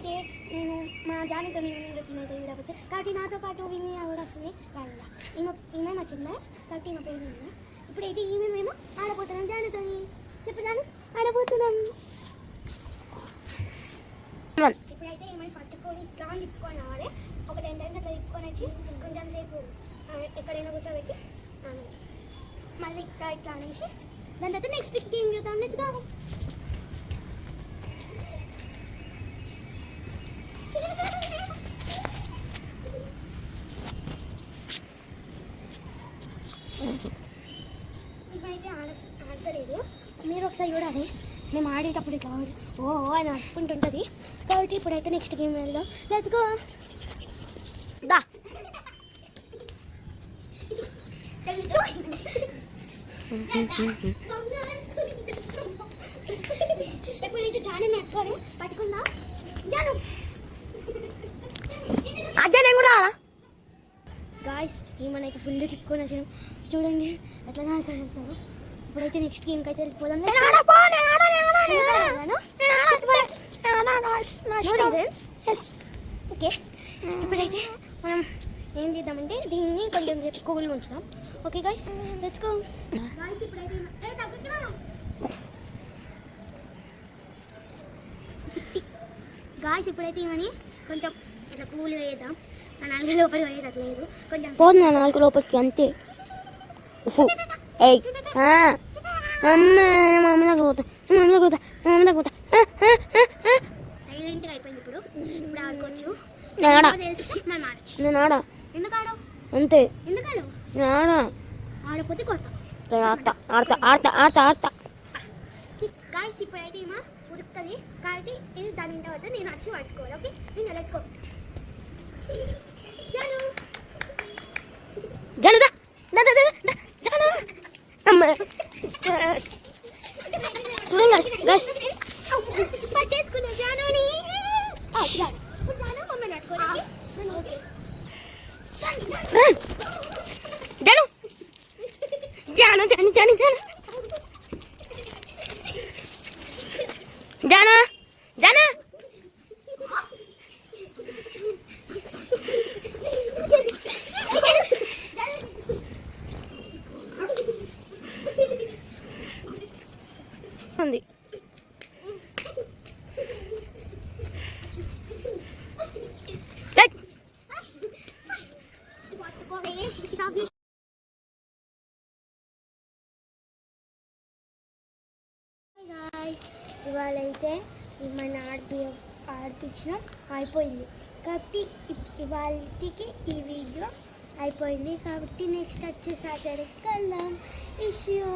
ఇప్పుడైతే నేను మా జానతో ఈవినింగ్ రొటీన్ అయితే లేకపోతే కాబట్టి నాతో పాటు విని కూడా వస్తుంది రావిడ ఈమె మా చిన్న కాబట్టి ఈమె పేరు విన్న. ఇప్పుడైతే మేము ఆడపోతున్నాం జానతో చెప్పాను ఆడపోతున్నాం. ఇప్పుడైతే ఏమైనా పట్టుకొని ఇట్లా తిప్పుకొని రావాలి. ఒక 10 టైమ్స్ అట్లా తిప్పుకొని వచ్చి కొంచెం సేపు ఎక్కడైనా కూర్చోబెట్టి మళ్ళీ ఇట్లా అనేసి దాని తర్వాత నెక్స్ట్ గేమ్ చూద్దాం. Let's go. ఇప్పుడైతే ఆడతలేదు. మీరు ఒకసారి చూడాలి మేము ఆడేటప్పుడు ఇట్లా ఓ అని నడుచుకుంటుంటుంది. కాబట్టి ఇప్పుడైతే నెక్స్ట్ గేమ్ వెళ్దాం. Let's go. దా ఎప్పుడైతే జాను నట్టుకొని పట్టుకుందా జాను అజ్జనే కూడా గాయస్ ఏమనైతే ఫుల్ తిప్పుకొని వచ్చాను చూడండి ఎట్లా నాడుకొని. ఇప్పుడైతే నెక్స్ట్ గేమ్కి అయితే వెళ్ళిపోదాం. ఓకే ఇప్పుడైతే మనం ఏం చేద్దామంటే దీన్ని కొంచెం కూల్గా ఉంచుదాం. Okay guys let's go. Guys ఇప్పుడైతే ఇవన్నీ కొంచెం ఇట్లా కూల్ వేద్దాం. నా 4 లోపలికి పోయేటట్లేదు కొంచెం ఫోన్ 4 లోపలికి అంతే. సైలెంట్గా అయిపోయింది. ఇప్పుడు ఆడుకోవచ్చు. నేను ఆడా ఎందుకు ఆడవు అంతే. ఎందుకు ఆడవు ఆడపోతే కొడతా ఆడతా. గాయస్ ఇప్పుడైతే ఏమో ఉరుకుతుంది కాబట్టి ఇది దాని ఇంట వద్ద నేను వచ్చి పట్టుకోవాలి. ఓకే నేను లెట్స్ పట్టేసుకున్నా జానుని. మమ్మల్ని పట్టుకోవాలి. జానా ఉంది. ఇవాళ అయితే మన ఆడిపించిన అయిపోయింది కాబట్టి ఇవాళకి ఈ వీడియో అయిపోయింది. కాబట్టి నెక్స్ట్ వచ్చే సాటర్డే కల్లా ఇష్యూ